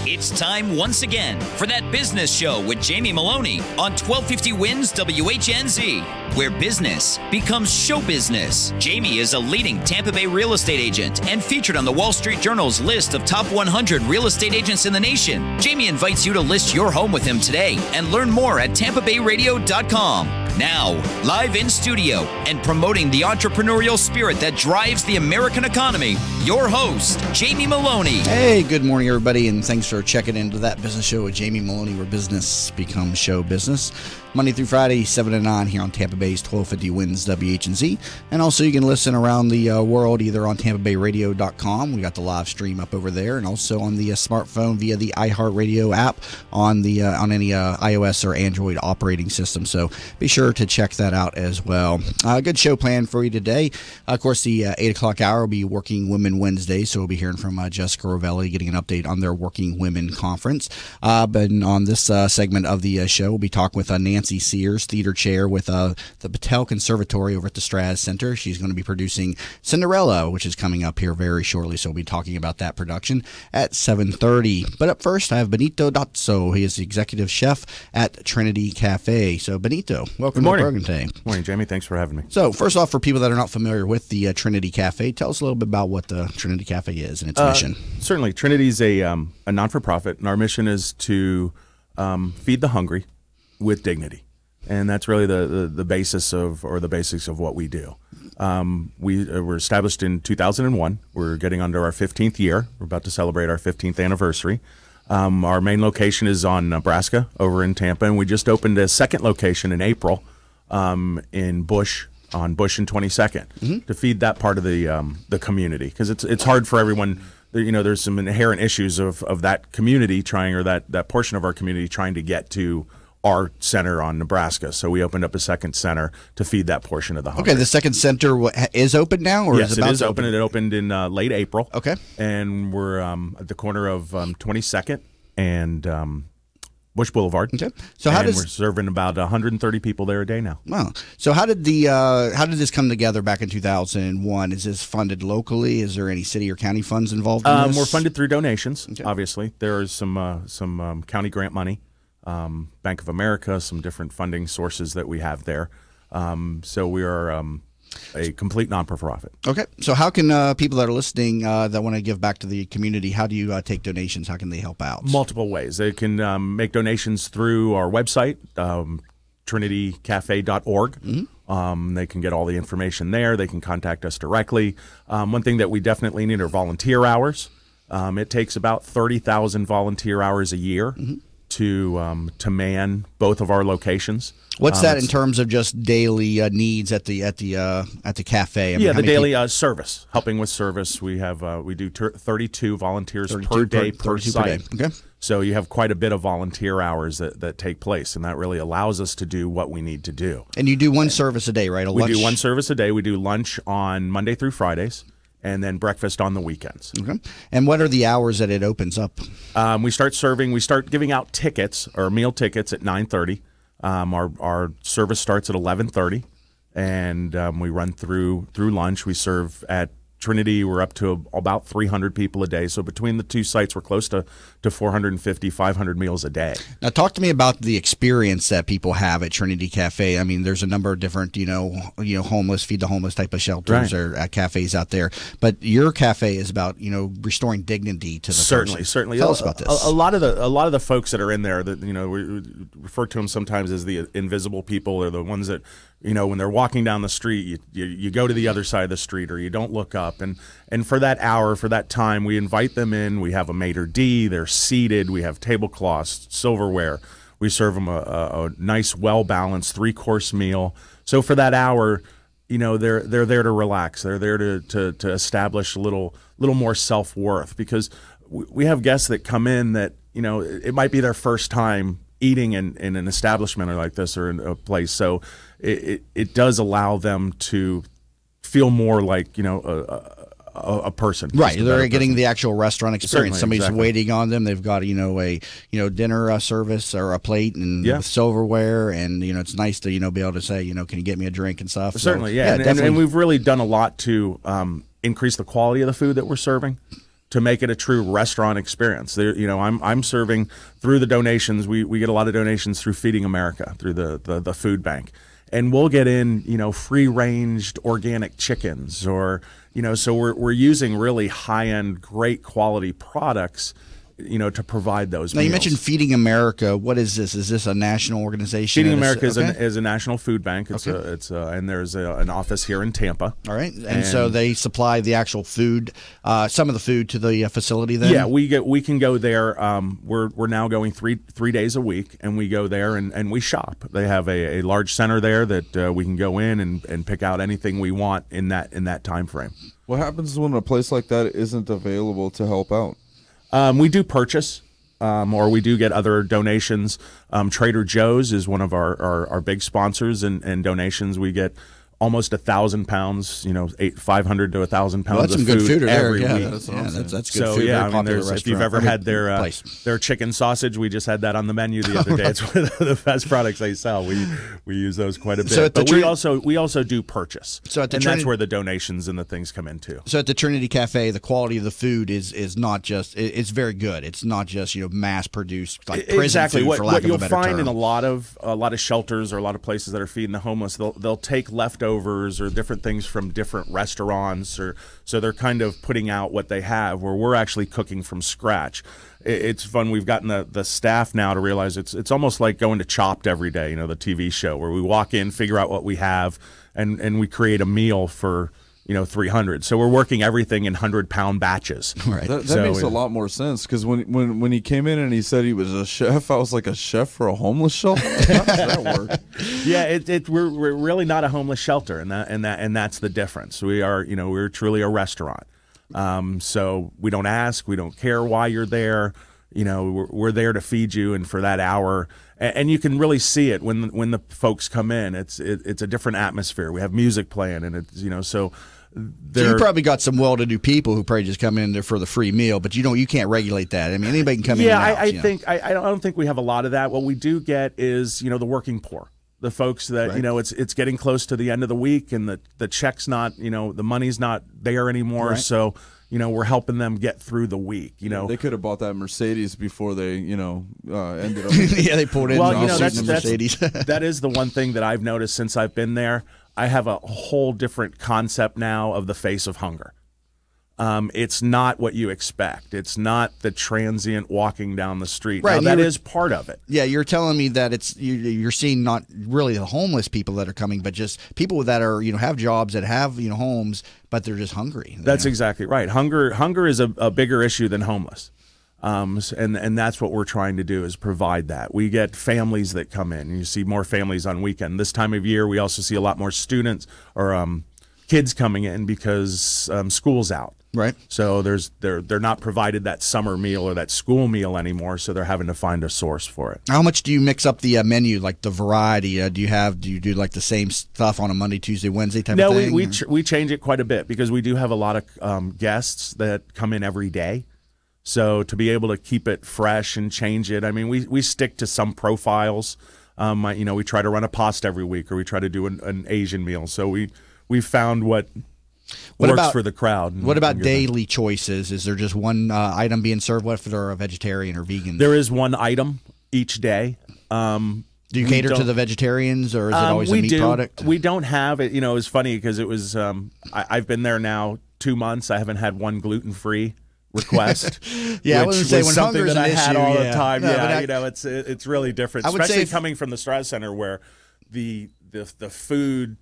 It's time once again for That Business Show with Jamie Maloney on 1250 Wins WHNZ, where business becomes show business. Jamie is a leading Tampa Bay real estate agent and featured on the Wall Street Journal's list of top 100 real estate agents in the nation. Jamie invites you to list your home with him today and learn more at tampabayradio.com. Now, live in studio and promoting the entrepreneurial spirit that drives the American economy, your host, Jamie Maloney. Hey, good morning, everybody, and thanks for checking into That Business Show with Jamie Maloney, where business becomes show business. Monday through Friday, 7 to 9 here on Tampa Bay's 1250 Wins WHNZ. And also you can listen around the world either on tampabayradio.com. We got the live stream up over there, and also on the smartphone via the iHeartRadio app on the on any iOS or Android operating system. So be sure to check that out as well. Good show planned for you today. Of course, the 8 o'clock hour will be Working Women Wednesday, so we'll be hearing from Jessica Rovelli, getting an update on their Working Women Conference. But on this segment of the show, we'll be talking with Nancy Sears, theater chair with the Patel Conservatory over at the Straz Center. She's going to be producing Cinderella, which is coming up here very shortly, so we'll be talking about that production at 7:30. But up first, I have Benito Dazzo. He is the executive chef at Trinity Cafe. So, Benito, welcome to the program today. Good morning, Jamie. Thanks for having me. So, first off, for people that are not familiar with the Trinity Cafe, tell us a little bit about what the Trinity Cafe is and its mission. Certainly. Trinity's a non-for-profit, and our mission is to feed the hungry with dignity. And that's really the basis of, or the basics of what we do. We were established in 2001. We're getting under our 15th year. We're about to celebrate our 15th anniversary. Our main location is on Nebraska over in Tampa, and we just opened a second location in April in Bush, on Bush and 22nd, to feed that part of the community, because it's hard for everyone. You know, there's some inherent issues of that community trying, or that portion of our community trying to get to our center on Nebraska. So we opened up a second center to feed that portion of the hungry. Okay, the second center is open now? Or yes, is it about is open. It opened in late April. Okay. And we're at the corner of 22nd and Bush Boulevard. Okay. So how we're serving about 130 people there a day now. Wow. So how did this come together back in 2001? Is this funded locally? Is there any city or county funds involved in this? We're funded through donations, okay. Obviously. There is some county grant money. Bank of America, some different funding sources that we have there. So we are a complete non-profit. Okay. So how can people that are listening that want to give back to the community, how do you take donations? How can they help out? Multiple ways. They can make donations through our website, trinitycafe.org. They can get all the information there. They can contact us directly. One thing that we definitely need are volunteer hours. It takes about 30,000 volunteer hours a year to man both of our locations. What's that in terms of just daily needs at the cafe? I mean, the daily service, helping with service. We have we do 32 volunteers per day per site. Okay. So you have quite a bit of volunteer hours that take place, and that really allows us to do what we need to do. And you do one service a day, right? We do one service a day. We do lunch on Monday through Fridays, and then breakfast on the weekends. Okay. And what are the hours that it opens up? We start giving out tickets, or meal tickets, at 9:30. Our service starts at 11:30, and we run through lunch. We serve at Trinity. We're up to about 300 people a day. So between the two sites, we're close to 450, 500 meals a day. Now, talk to me about the experience that people have at Trinity Cafe. I mean, there's a number of different, homeless, feed the homeless type of shelters or cafes out there. But your cafe is about, restoring dignity to the person. Certainly. Tell us about this. A lot of the folks that are in there that, we refer to them sometimes as the invisible people, or the ones that, when they're walking down the street, you go to the other side of the street, or you don't look up. And for that hour, for that time, we invite them in. We have a maitre d'. They're seated. We have tablecloths, silverware. We serve them a nice, well-balanced 3-course meal. So for that hour, they're there to relax. They're there to establish a little more self-worth, because we have guests that come in that, it might be their first time eating in an establishment like this, or in a place. So it does allow them to feel more like, a person. Right. They're getting the actual restaurant experience. Certainly, Somebody's waiting on them. They've got, a dinner service or a plate and with silverware. And, it's nice to, be able to say, can you get me a drink and stuff? Certainly, so, yeah. And we've really done a lot to increase the quality of the food that we're serving. to make it a true restaurant experience. There, you know, I'm serving through the donations. We get a lot of donations through Feeding America, through the food bank, and we'll get in, you know, free ranged organic chickens, or, you know, so we're using really high end, great quality products, you know, to provide those Now, meals. you mentioned Feeding America. What is this? Is this a national organization? Feeding America is a national food bank. It's and there's an office here in Tampa. All right, and so they supply the actual food, some of the food to the facility. Then, yeah, we can go there. We're now going three days a week, and we go there and we shop. They have a large center there that we can go in and pick out anything we want in that time frame. What happens when a place like that isn't available to help out? We do purchase, or we do get other donations. Trader Joe's is one of our big sponsors and donations. We get almost 1,000 pounds, you know, 500 to 1,000 pounds that's of some food good food every there. week. Yeah, that's good so food. yeah, Very I mean, popular if you've ever had their chicken sausage, we just had that on the menu the other day. It's one of the best products they sell. We use those quite a bit. So but we also do purchase. So at the that's where the donations and the things come into. So at the Trinity Cafe, the quality of the food is not just it's very good. It's not just, you know, mass produced like prison food, for lack of a better term. What you'll find in a lot of shelters or a lot of places that are feeding the homeless, they'll take leftovers or different things from different restaurants, or so they're kind of putting out what they have, where we're actually cooking from scratch. It's fun. We've gotten the staff now to realize it's almost like going to Chopped every day, you know, the TV show, where we walk in, figure out what we have, and we create a meal for, you know, 300. So we're working everything in 100-pound batches. Right. That makes a lot more sense, because when he came in and he said he was a chef, I was like, a chef for a homeless shelter? How does that work? Yeah, we're really not a homeless shelter, and that's the difference. We are, you know, we're truly a restaurant. So we don't ask, we don't care why you're there. You know, we're there to feed you, and for that hour. And you can really see it when the folks come in. It's a different atmosphere. We have music playing, and it's, you know, so you probably got some well-to-do people who probably just come in there for the free meal, but you can't regulate that. I mean, anybody can come in. Yeah, I don't think we have a lot of that. What we do get is, you know, the working poor, the folks that, you know, it's getting close to the end of the week, and the check's not, you know, the money's not there anymore. Right. So, you know, we're helping them get through the week. You know, they could have bought that Mercedes before they, you know, ended up. Yeah, they pulled in. Well, you know, that's Mercedes. That is the one thing that I've noticed since I've been there. I have a whole different concept now of the face of hunger. It's not what you expect. It's not the transient walking down the street. Right, now, that is part of it. Yeah, you're telling me that you're seeing not really the homeless people that are coming, but just people that are, you know, have jobs, that have, you know, homes, but they're just hungry. That's exactly right. Hunger is a bigger issue than homeless. And that's what we're trying to do, is provide that. We get families that come in. You see more families on weekend. This time of year, we also see a lot more students or kids coming in because school's out. Right. So they're not provided that summer meal or that school meal anymore, so they're having to find a source for it. How much do you mix up the menu, like the variety? Do you do like the same stuff on a Monday, Tuesday, Wednesday type of thing? No, we change it quite a bit, because we do have a lot of guests that come in every day. So to be able to keep it fresh and change it, I mean, we stick to some profiles. You know, we try to run a pasta every week, or we try to do an Asian meal. So we found what works for the crowd. What about daily choices? Is there just one item being served? What if they're a vegetarian or vegan? There is one item each day. Do you cater to the vegetarians, or is it always a meat product? We don't have it. You know, it's funny because it was. I've been there now 2 months. I haven't had one gluten-free request. Yeah, which I was say, when something hunger's that I had issue, all yeah. the time. No, yeah, you know, it's really different, especially coming from the Strauss Center, where the food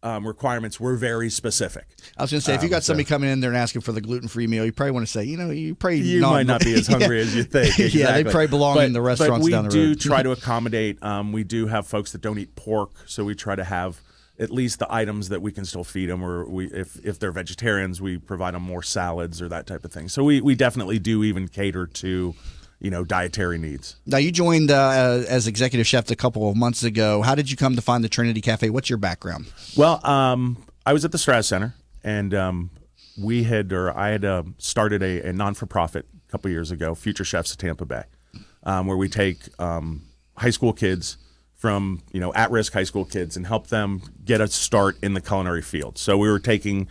requirements were very specific. I was going to say, if you got somebody coming in there and asking for the gluten-free meal, you probably want to say, you know, you might not be as hungry as you think. Exactly. Yeah, they probably belong in the restaurants down the road. But we do try to accommodate. We do have folks that don't eat pork, so we try to have at least the items that we can still feed them, or if they're vegetarians, we provide them more salads or that type of thing. So we definitely do even cater to, you know, dietary needs. Now, you joined as executive chef a couple of months ago. How did you come to find the Trinity Cafe? What's your background? Well, I was at the Strauss Center, and I had started a non-for-profit a couple years ago, Future Chefs of Tampa Bay, where we take high school kids from, you know, at-risk high school kids and help them get a start in the culinary field. So we were taking,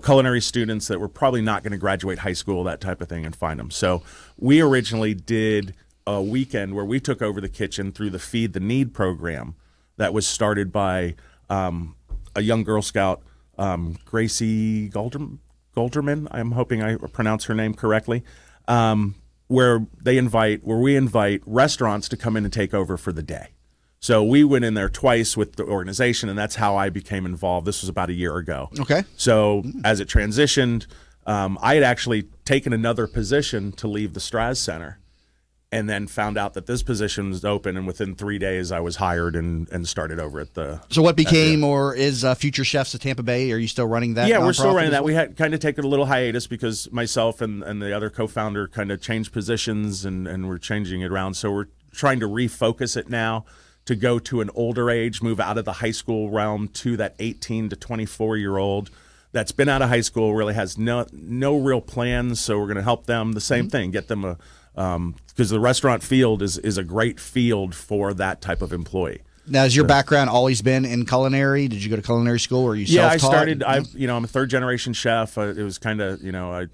culinary students that were probably not going to graduate high school, that type of thing, and find them. So we originally did a weekend where we took over the kitchen through the Feed the Need program that was started by a young Girl Scout, Gracie Golderman. I'm hoping I pronounce her name correctly. Where we invite restaurants to come in and take over for the day. So we went in there twice with the organization, and that's how I became involved. This was about a year ago. Okay. So as it transitioned, I had actually taken another position to leave the Straz Center, and then found out that this position was open, and within 3 days I was hired and started over at the... So what became or is Future Chefs of Tampa Bay? Are you still running that? Yeah, we're still running well? that. We had kind of taken a little hiatus because myself and the other co-founder kind of changed positions, and we're changing it around. So we're trying to refocus it now to go to an older age, move out of the high school realm to that 18 to 24-year-old that's been out of high school, really has no real plans. So we're going to help them. The same thing, get them a... because the restaurant field is a great field for that type of employee. Now, has your background always been in culinary? Did you go to culinary school, or are you self-taught? I started. I'm a third-generation chef. It was kind of,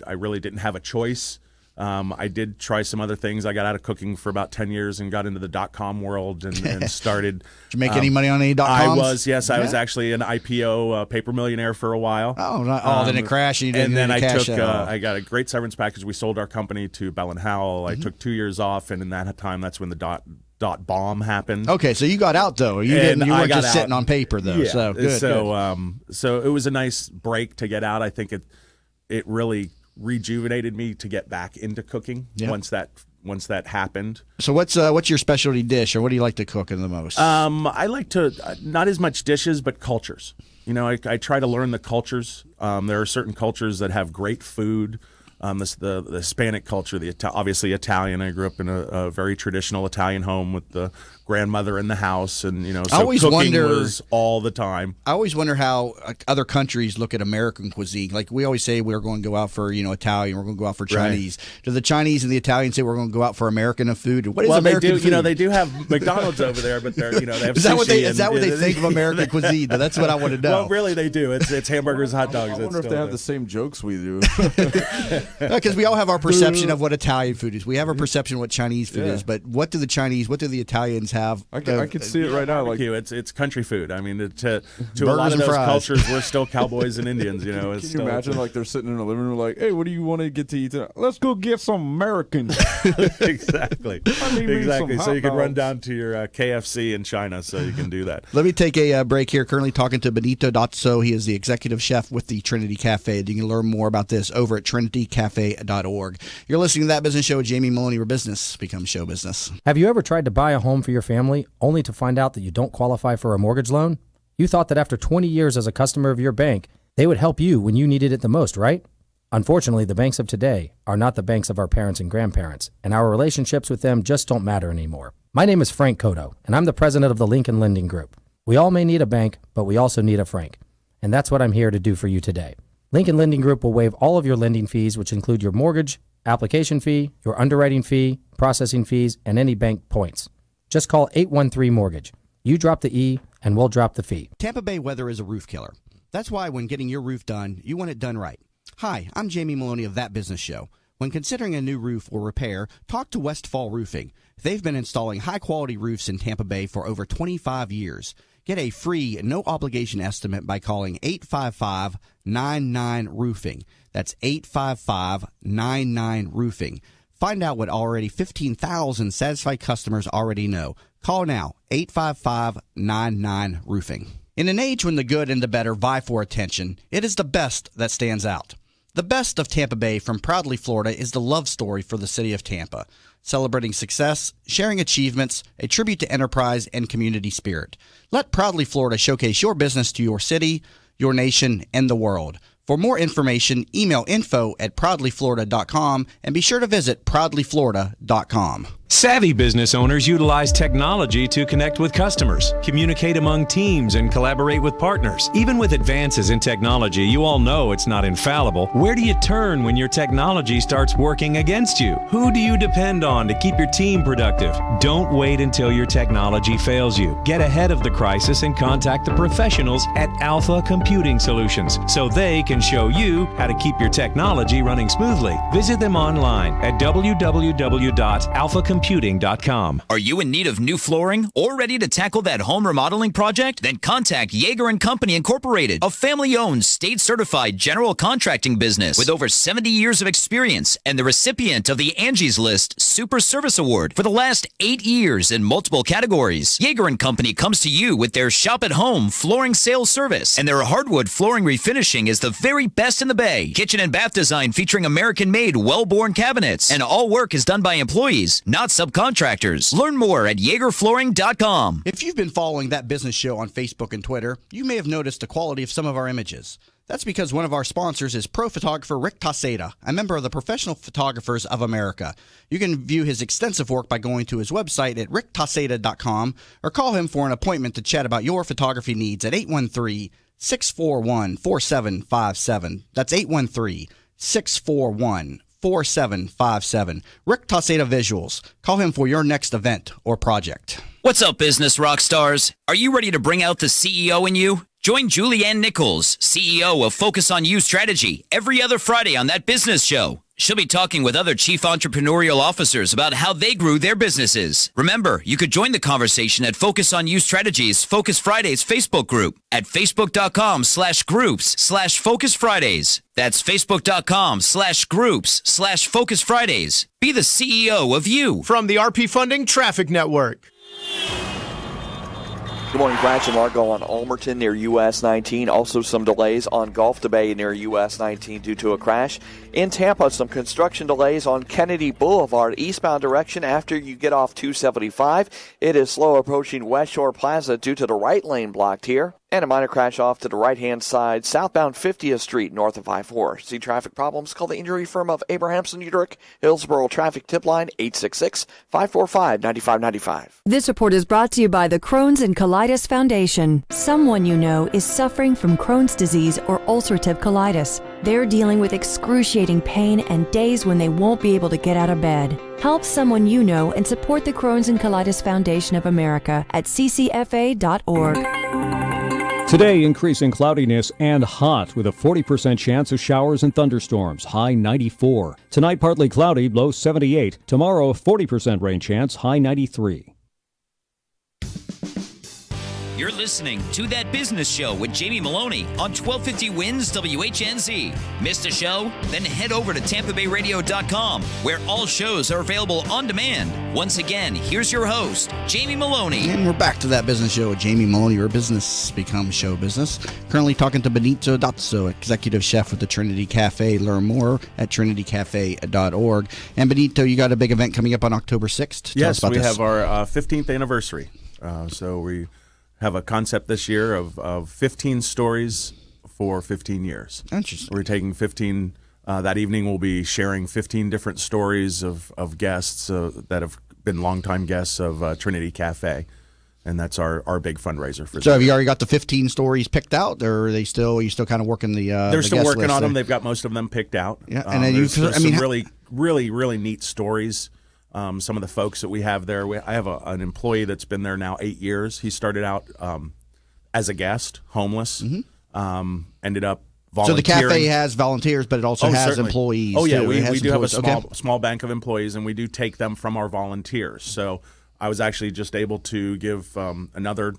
I really didn't have a choice. I did try some other things. I got out of cooking for about 10 years and got into the .com world and started. Did you make any money on any .coms? I was, yes. I was actually an IPO paper millionaire for a while. Then it crashed and you didn't And then I cash took, out. I got a great severance package. We sold our company to Bell & Howell. I took 2 years off, and in that time, that's when the dot bomb happened. Okay, so you got out though. You weren't just sitting on paper though. Yeah. So good. So it was a nice break to get out. I think it really rejuvenated me to get back into cooking once that happened. So what's your specialty dish, or what do you like to cook in the most? I like to not as much dishes, but cultures. I try to learn the cultures. There are certain cultures that have great food. The Hispanic culture, obviously Italian. I grew up in a very traditional Italian home with the grandmother in the house, and so cooking was all the time. I always wonder how other countries look at American cuisine. Like we always say, we're going to go out for Italian, we're going to go out for Chinese. Right. Do the Chinese and the Italians say we're going to go out for American food? What is American food? They do have McDonald's over there, but they have is that what they think of American cuisine? That's what I want to know. Well, really, they do. It's hamburgers, hot dogs. I wonder if they have the same jokes we do. Because we all have our perception of what Italian food is. We have our perception of what Chinese food is, but what do the Italians have? I can see it right now. Like it's country food. I mean, to a lot of those cultures, we're still cowboys and Indians. Can you imagine like they're sitting in a living room like, hey, what do you want to get to eat tonight? Let's go get some Americans. Exactly. Exactly. So you can run down to your KFC in China, so you can do that. Let me take a break here. Currently talking to Benito Dotso. He is the executive chef with the Trinity Cafe. You can learn more about this over at trinitycafe.org. You're listening to That Business Show with Jamie Maloney, where business becomes show business. Have you ever tried to buy a home for your family only to find out that you don't qualify for a mortgage loan? You thought that after 20 years as a customer of your bank, they would help you when you needed it the most, right? Unfortunately, the banks of today are not the banks of our parents and grandparents, and our relationships with them just don't matter anymore. My name is Frank Cotto, and I'm the president of the Lincoln Lending Group. We all may need a bank, but we also need a Frank, and that's what I'm here to do for you today. Lincoln Lending Group will waive all of your lending fees, which include your mortgage, application fee, your underwriting fee, processing fees, and any bank points. Just call 813-MORTGAGE. You drop the E, and we'll drop the fee. Tampa Bay weather is a roof killer. That's why when getting your roof done, you want it done right. Hi, I'm Jamie Maloney of That Business Show. When considering a new roof or repair, talk to Westfall Roofing. They've been installing high-quality roofs in Tampa Bay for over 25 years. Get a free, no-obligation estimate by calling 855-99-ROOFING. That's 855-99-ROOFING. Find out what already 15,000 satisfied customers already know. Call now, 855-99-ROOFING. In an age when the good and the better vie for attention, it is the best that stands out. The best of Tampa Bay from Proudly Florida is the love story for the city of Tampa, celebrating success, sharing achievements, a tribute to enterprise and community spirit. Let Proudly Florida showcase your business to your city, your nation, and the world. For more information, email info@proudlyflorida.com and be sure to visit proudlyflorida.com. Savvy business owners utilize technology to connect with customers, communicate among teams, and collaborate with partners. Even with advances in technology, you all know it's not infallible. Where do you turn when your technology starts working against you? Who do you depend on to keep your team productive? Don't wait until your technology fails you. Get ahead of the crisis and contact the professionals at Alpha Computing Solutions so they can show you how to keep your technology running smoothly. Visit them online at www.alphacomputing.com. Are you in need of new flooring or ready to tackle that home remodeling project? Then contact Yeager & Company Incorporated, a family-owned, state-certified general contracting business with over 70 years of experience and the recipient of the Angie's List Super Service Award for the last 8 years in multiple categories. Yeager & Company comes to you with their shop-at-home flooring sales service, and their hardwood flooring refinishing is the very best in the Bay. Kitchen and bath design featuring American-made, well-born cabinets, and all work is done by employees, not subcontractors. Learn more at YeagerFlooring.com. If you've been following That Business Show on Facebook and Twitter, you may have noticed the quality of some of our images. That's because one of our sponsors is pro photographer Rick Taseda, a member of the Professional Photographers of America. You can view his extensive work by going to his website at ricktaseda.com or call him for an appointment to chat about your photography needs at 813-641-4757. That's 813-641-4757. Rick Taseda Visuals. Call him for your next event or project. What's up, business rock stars? Are you ready to bring out the CEO in you? Join Julianne Nichols, CEO of Focus on You Strategy, every other Friday on That Business Show. She'll be talking with other chief entrepreneurial officers about how they grew their businesses. Remember, you could join the conversation at Focus on You Strategies Focus Fridays Facebook group at facebook.com/groups/Focus Fridays. That's facebook.com/groups/Focus Fridays. Be the CEO of you. From the RP Funding Traffic Network. Good morning, Crash and Largo on Almerton near US 19. Also some delays on Gulf to Bay near US 19 due to a crash. In Tampa, some construction delays on Kennedy Boulevard eastbound direction after you get off 275. It is slow approaching West Shore Plaza due to the right lane blocked here. And a minor crash off to the right-hand side, southbound 50th Street, north of I-4. See traffic problems? Call the injury firm of Abrahamson Udrich, Hillsborough Traffic Tip Line, 866-545-9595. This report is brought to you by the Crohn's and Colitis Foundation. Someone you know is suffering from Crohn's disease or ulcerative colitis. They're dealing with excruciating pain and days when they won't be able to get out of bed. Help someone you know and support the Crohn's and Colitis Foundation of America at ccfa.org. Today, increasing cloudiness and hot with a 40% chance of showers and thunderstorms, high 94. Tonight, partly cloudy, low 78. Tomorrow, 40% rain chance, high 93. You're listening to That Business Show with Jamie Maloney on 1250 Wins WHNZ. Missed a show? Then head over to TampaBayRadio.com, where all shows are available on demand. Once again, here's your host, Jamie Maloney. And we're back to That Business Show with Jamie Maloney, where business becomes show business. Currently talking to Benito Dazzo, executive chef with the Trinity Cafe. Learn more at trinitycafe.org. And Benito, you got a big event coming up on October 6th. Yes, we have our 15th anniversary. So we have a concept this year of 15 stories for 15 years. Interesting. We're taking 15. That evening we'll be sharing 15 different stories of guests that have been longtime guests of Trinity Cafe. And that's our big fundraiser for. So have you already got the 15 stories picked out, or are you still kind of working the? They're still working on them. There? They've got most of them picked out. Yeah, and then there's some really neat stories. Some of the folks that we have there. I have an employee that's been there now 8 years. He started out as a guest, homeless, ended up volunteering. So the cafe has volunteers, but it also has certainly. Employees. Oh, yeah, too. we do have a small bank of employees, and we do take them from our volunteers. So I was actually just able to give another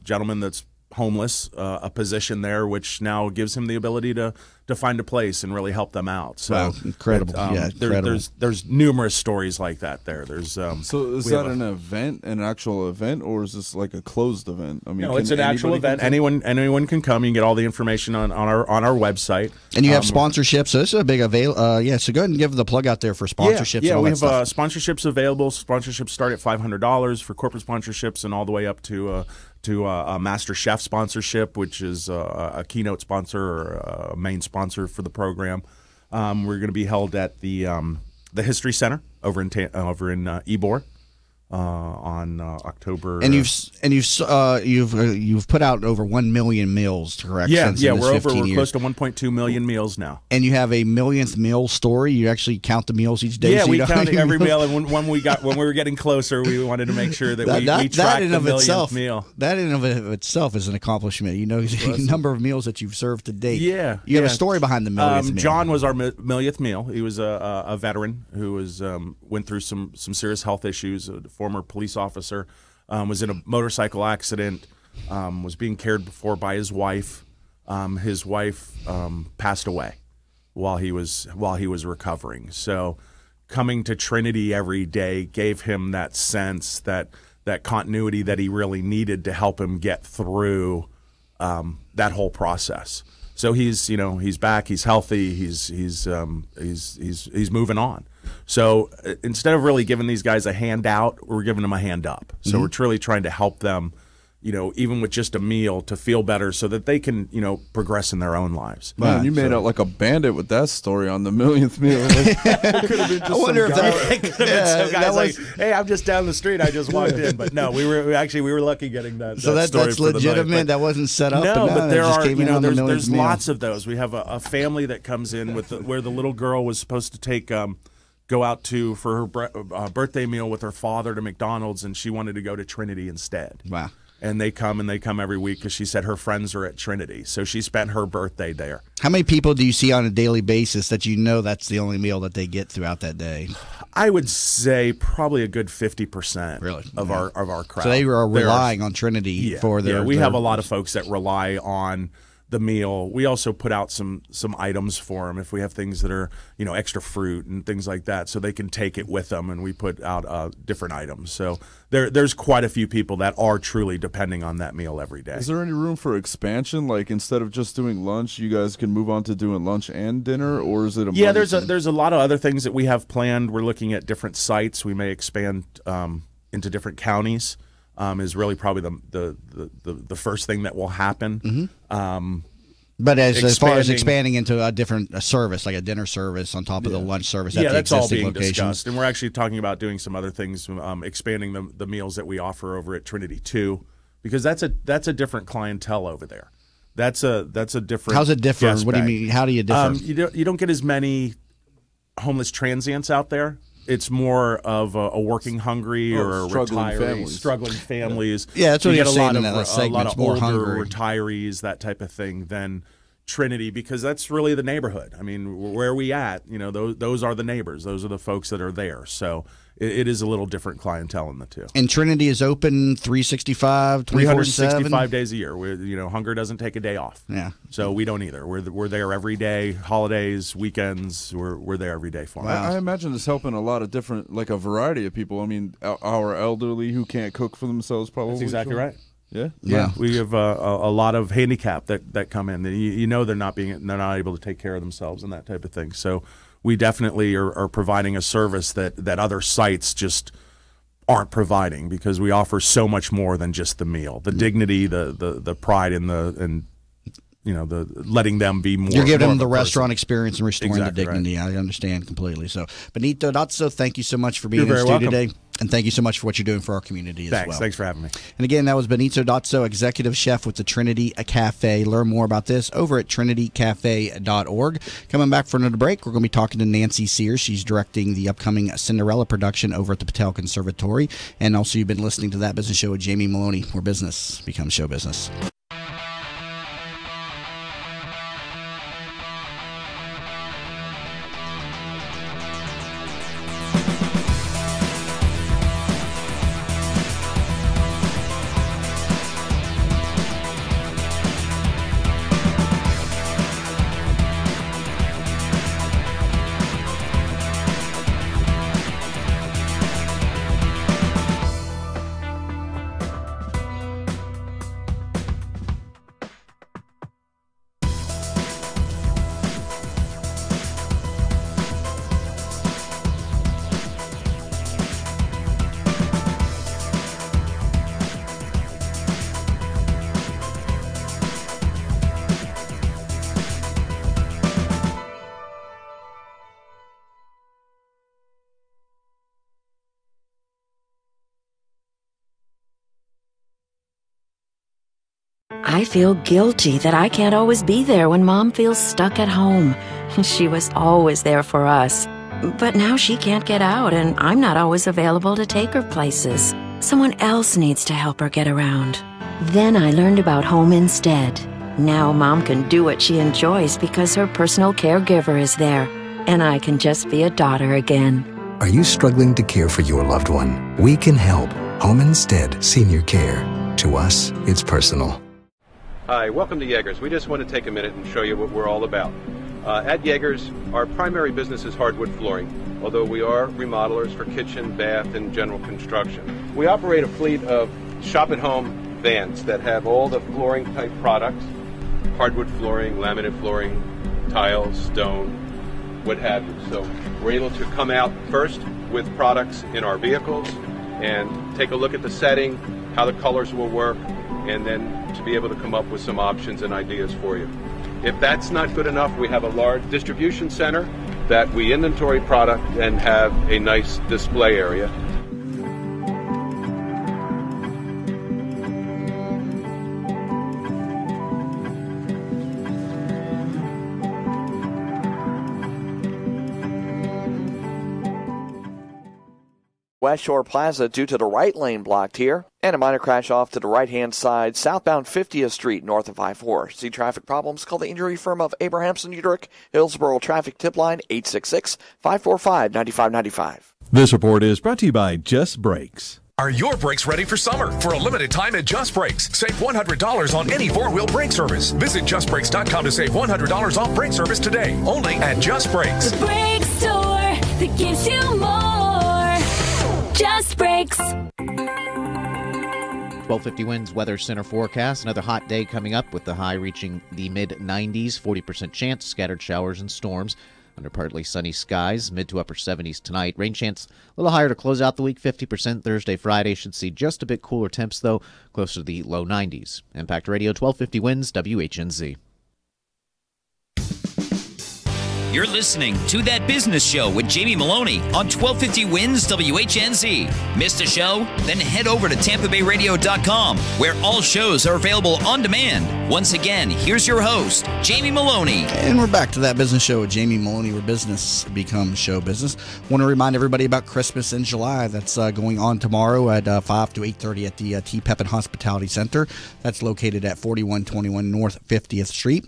gentleman that's homeless a position there, which now gives him the ability to find a place and really help them out. So wow, incredible! Incredible. There's numerous stories like that there. There's so is that an actual event, or is this like a closed event? I mean, no, it's an actual event. Anyone can come. You can get all the information on our website. And you have sponsorships. So this is a big avail. So go ahead and give the plug out there for sponsorships. Yeah, we have stuff. Sponsorships available. Sponsorships start at $500 for corporate sponsorships, and all the way up to a Master Chef sponsorship, which is a keynote sponsor or a main sponsor for the program. We're going to be held at the the History Center over in Ybor. On October, and you've put out over 1 million meals, correct? Yeah, we're close to 1.2 million meals now. And you have a millionth meal story. You actually count the meals each day. Yeah, so we count every meal, and when we were getting closer, we wanted to make sure that we tracked the millionth meal. That in and of itself is an accomplishment. You know the number of meals that you've served to date. Yeah, you have a story behind the millionth meal. John was our millionth meal. He was a veteran who went through some serious health issues. Former police officer, was in a motorcycle accident, was being cared for by his wife. His wife passed away while he was recovering. So coming to Trinity every day gave him that sense, that continuity that he really needed to help him get through that whole process. So he's back, he's healthy, he's moving on. So instead of really giving these guys a handout, we're giving them a hand up. So we're truly trying to help them, even with just a meal, to feel better so that they can, progress in their own lives. Man, you made out like a bandit with that story on the millionth meal. It could have been just some guys like, hey, I'm just down the street. I just walked in. But no, we were lucky getting that. So that's legitimate. That wasn't set up. No, but there are, there's meal. lots of those. We have a family that comes in with where the little girl was supposed to go out for her birthday meal with her father to McDonald's, and she wanted to go to Trinity instead. Wow. And they come every week because she said her friends are at Trinity. So she spent her birthday there. How many people do you see on a daily basis that that's the only meal that they get throughout that day? I would say probably a good 50% of our crowd. So they are relying on Trinity for their. Yeah, we have a lot of folks that rely on the meal. We also put out some items for them if we have things that are extra fruit and things like that, so they can take it with them. And we put out different items. So there's quite a few people that are truly depending on that meal every day. Is there any room for expansion? Like instead of just doing lunch, you guys can move on to doing lunch and dinner, or is it a there's a lot of other things that we have planned. We're looking at different sites. We may expand into different counties. Is really probably the first thing that will happen. But as far as expanding into a different service, like a dinner service on top of the lunch service, at the that's all existing being locations. discussed. And we're actually talking about doing some other things, expanding the meals that we offer over at Trinity 2, because that's a different clientele over there. That's a different. How's it differ? What do you mean? How do you differ? You don't get as many homeless transients out there. It's more of a working hungry or a struggling families. Yeah, that's what you you're get saying a lot in that of segment. More older hungry retirees, that type of thing, than Trinity, because that's really the neighborhood. I mean, where are we at? Those are the neighbors. Those are the folks that are there. So it is a little different clientele in the two. And Trinity is open 365, 365 days a year. Hunger doesn't take a day off. Yeah. So we don't either. We're there every day, holidays, weekends. We're there every day for them. I imagine it's helping a lot of different, like a variety of people. I mean, our elderly who can't cook for themselves probably. That's exactly right. Yeah. We have a lot of handicap that come in. They're not able to take care of themselves and that type of thing. So we definitely are providing a service that other sites just aren't providing, because we offer so much more than just the meal, the dignity, the pride, and the letting them be more. You're giving them the person. restaurant experience and restoring the dignity. Right. I understand completely. So, Benito Dazzo, thank you so much for being in the studio today. And thank you so much for what you're doing for our community as well. Thanks for having me. And again, that was Benito Dazzo, Executive Chef with the Trinity Cafe. Learn more about this over at trinitycafe.org. Coming back for another break, we're going to be talking to Nancy Sears. She's directing the upcoming Cinderella production over at the Patel Conservatory. And also, you've been listening to That Business Show with Jamie Maloney, where business becomes show business. I feel guilty that I can't always be there when Mom feels stuck at home. She was always there for us. But now she can't get out, and I'm not always available to take her places. Someone else needs to help her get around. Then I learned about Home Instead. Now Mom can do what she enjoys because her personal caregiver is there, and I can just be a daughter again. Are you struggling to care for your loved one? We can help. Home Instead Senior Care. To us, it's personal. Hi, welcome to Yeager's. We just want to take a minute and show you what we're all about. At Yeager's, our primary business is hardwood flooring, although we are remodelers for kitchen, bath, and general construction. We operate a fleet of shop-at-home vans that have all the flooring-type products, hardwood flooring, laminate flooring, tiles, stone, what have you. So we're able to come out first with products in our vehicles and take a look at the setting, how the colors will work, and then to be able to come up with some options and ideas for you. If that's not good enough, we have a large distribution center that we inventory product and have a nice display area. West Shore Plaza due to the right lane blocked here. And a minor crash off to the right-hand side, southbound 50th Street, north of I-4. See traffic problems? Call the injury firm of Abrahamson Udrich, Hillsborough Traffic Tip Line, 866-545-9595. This report is brought to you by Just Brakes. Are your brakes ready for summer? For a limited time at Just Brakes, save $100 on any four-wheel brake service. Visit JustBrakes.com to save $100 off brake service today, only at Just Brakes. The brake store that gives you more. Just Brakes. 1250 winds weather center forecast. Another hot day coming up with the high reaching the mid-90s, 40% chance, scattered showers and storms. Under partly sunny skies, mid to upper 70s tonight. Rain chance a little higher to close out the week, 50% Thursday, Friday. Should see just a bit cooler temps, though, closer to the low 90s. Impact Radio 1250 winds, WHNZ. You're listening to That Business Show with Jamie Maloney on 1250 Wins WHNZ. Missed a show? Then head over to TampaBayRadio.com, where all shows are available on demand. Once again, here's your host, Jamie Maloney. And we're back to That Business Show with Jamie Maloney, where business becomes show business. Want to remind everybody about Christmas in July. That's going on tomorrow at 5 to 8:30 at the T. Pepin Hospitality Center. That's located at 4121 North 50th Street.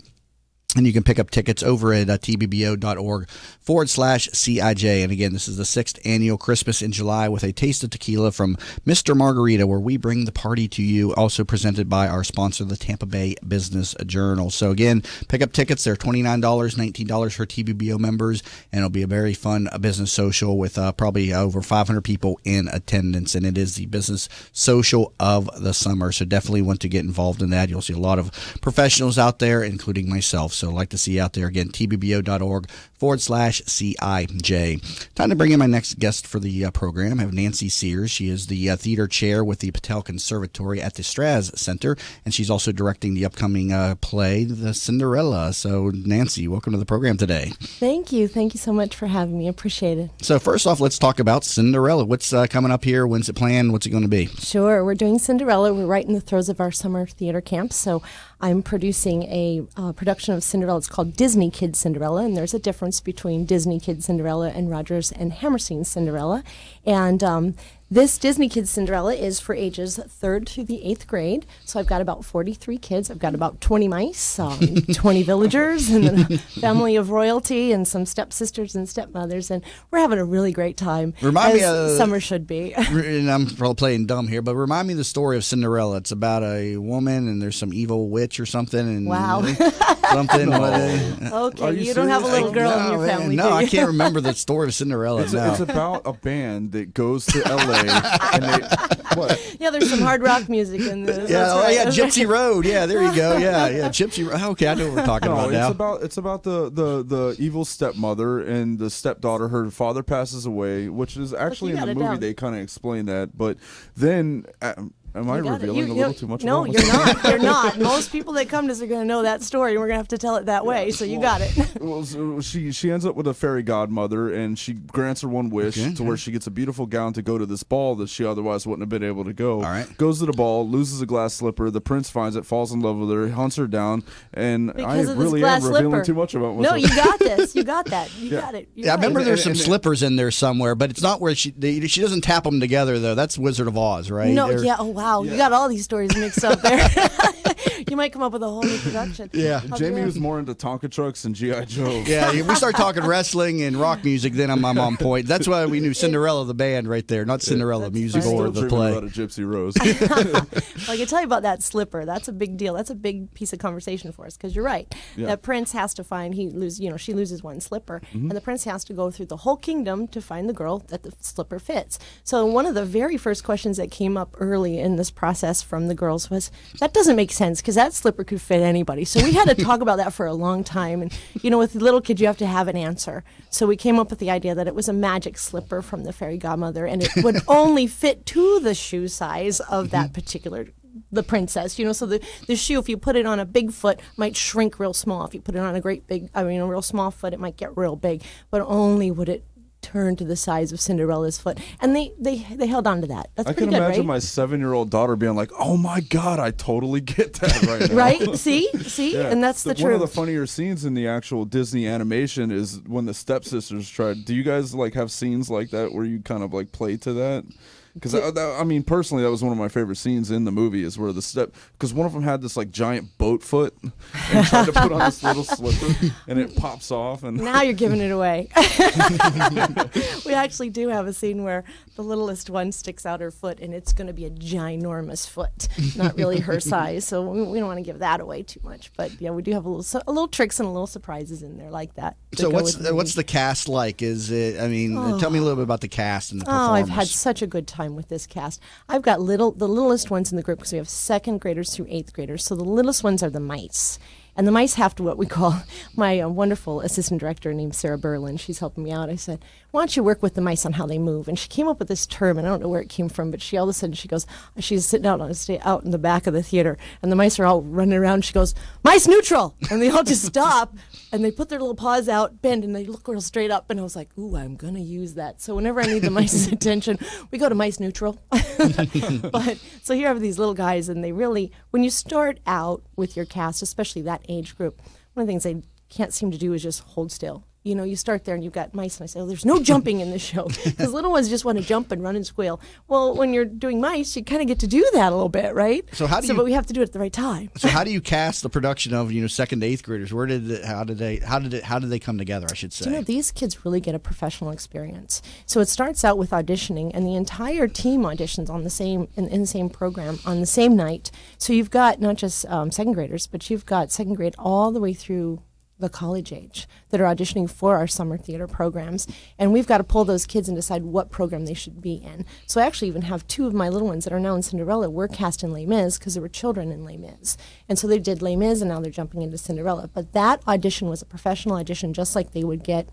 And you can pick up tickets over at tbbo.org/CIJ. And again, this is the 6th annual Christmas in July with a taste of tequila from Mr. Margarita, where we bring the party to you. Also presented by our sponsor, the Tampa Bay Business Journal. So again, pick up tickets. They're $29, $19 for TBBO members. And it'll be a very fun business social with probably over 500 people in attendance. And it is the business social of the summer. So definitely want to get involved in that. You'll see a lot of professionals out there, including myself. So I'd like to see you out there. Again, tbbo.org/CIJ. Time to bring in my next guest for the program. I have Nancy Sears. She is the theater chair with the Patel Conservatory at the Straz Center, and she's also directing the upcoming play, The Cinderella. So, Nancy, welcome to the program today. Thank you. Thank you so much for having me. Appreciate it. So, first off, let's talk about Cinderella. What's coming up here? When's it planned? What's it going to be? Sure. We're doing Cinderella. We're right in the throes of our summer theater camp, so I'm producing a production of Cinderella. It's called Disney Kid Cinderella, and there's a difference between Disney Kid Cinderella and Rodgers and Hammerstein Cinderella. And this Disney Kid Cinderella is for ages 3rd to the 8th grade. So I've got about 43 kids. I've got about 20 mice, 20 villagers, and then a family of royalty and some stepsisters and stepmothers. And we're having a really great time, Remind me, summer should be. And I'm probably playing dumb here, but remind me the story of Cinderella. It's about a woman, and there's some evil witch or something. And wow. Something. Okay, you don't have a little girl in your family, No, do you? I can't remember the story of Cinderella. It's about a band that goes to L.A. and they, what? Yeah, there's some hard rock music in this. Yeah, right. Gypsy Road. Yeah, there you go. Yeah, Gypsy Road. Okay, I know what we're talking about now. It's about the evil stepmother and the stepdaughter. Her father passes away, which is actually in the movie. They kind of explain that, but then Am I revealing a little too much? No, you're not. You're not. Most people that come to us are going to know that story, and we're going to have to tell it that way. So you got it. Well, so she ends up with a fairy godmother, and she grants her one wish to where she gets a beautiful gown to go to this ball that she otherwise wouldn't have been able to go. All right. Goes to the ball, loses a glass slipper. The prince finds it, falls in love with her, hunts her down, and Because I of this really glass am revealing slipper. too much about myself. No, you got this. You got that. You got it. Yeah, I remember there's some slippers in there somewhere, but it's not where she doesn't tap them together though. That's Wizard of Oz, right? No, yeah. Oh, wow. You got all these stories mixed up there. You might come up with a whole new production. Yeah. Jamie was more into Tonka trucks and G.I. Joe. Yeah, we start talking wrestling and rock music, then I'm on point. That's why we knew Cinderella the band right there, not Cinderella music or the play. About a Gypsy Rose. Well, I can tell you about that slipper. That's a big deal. That's a big piece of conversation for us because you're right. Yeah. That prince has to find she loses one slipper, and the prince has to go through the whole kingdom to find the girl that the slipper fits. So one of the very first questions that came up early in this process from the girls was, that doesn't make sense because that slipper could fit anybody. So we had to talk about that for a long time. And with little kids, you have to have an answer. So we came up with the idea that it was a magic slipper from the fairy godmother, and it would only fit to the shoe size of that particular the princess, so the shoe, if you put it on a big foot, might shrink real small. If you put it on a real small foot, it might get real big, but only would it turn to the size of Cinderella's foot. And they held on to that. That's I pretty can good, imagine right? my 7-year-old daughter being like, "Oh my God, I totally get that right now." Right? See? Yeah. And that's the truth. One of the funnier scenes in the actual Disney animation is when the stepsisters tried. Do you guys have scenes like that where you kind of play to that? Because I mean, personally, that was one of my favorite scenes in the movie. Is where because one of them had this giant boat foot and tried to put on this little slipper, and it pops off. And now you're giving it away. We actually do have a scene where the littlest one sticks out her foot, and it's going to be a ginormous foot, not really her size. So we don't want to give that away too much. But yeah, we do have a little tricks and a little surprises in there like that. So what's the cast like? Is it? I mean, tell me a little bit about the cast and the performers. Oh, I've had such a good time with this cast. I've got the littlest ones in the group because we have 2nd graders through 8th graders. So the littlest ones are the mice. And the mice have to what we call, my wonderful assistant director named Sarah Berlin, she's helping me out. I said, why don't you work with the mice on how they move? And she came up with this term, and I don't know where it came from, but all of a sudden she's sitting out in the back of the theater, and the mice are all running around. She goes, mice neutral! And they all just stop, and they put their little paws out, bend, and they look real straight up. And I was like, ooh, I'm going to use that. So whenever I need the mice's attention, we go to mice neutral. But so here are these little guys, and they really, when you start out with your cast, especially that age group, one of the things they can't seem to do is just hold still. You start there and you've got mice, and I say, there's no jumping in this show because little ones just want to jump and run and squeal. Well, when you're doing mice, you kind of get to do that a little bit, right? But we have to do it at the right time. So how do you cast the production of 2nd to 8th graders? How did they come together? I should say. These kids really get a professional experience. So it starts out with auditioning, and the entire team auditions on the same in the same program on the same night. So you've got not just 2nd graders, but you've got 2nd grade all the way through the college age that are auditioning for our summer theater programs, and we've got to pull those kids and decide what program they should be in. So I actually even have 2 of my little ones that are now in Cinderella were cast in Les Mis because there were children in Les Mis, and so they did Les Mis and now they're jumping into Cinderella. But that audition was a professional audition, just like they would get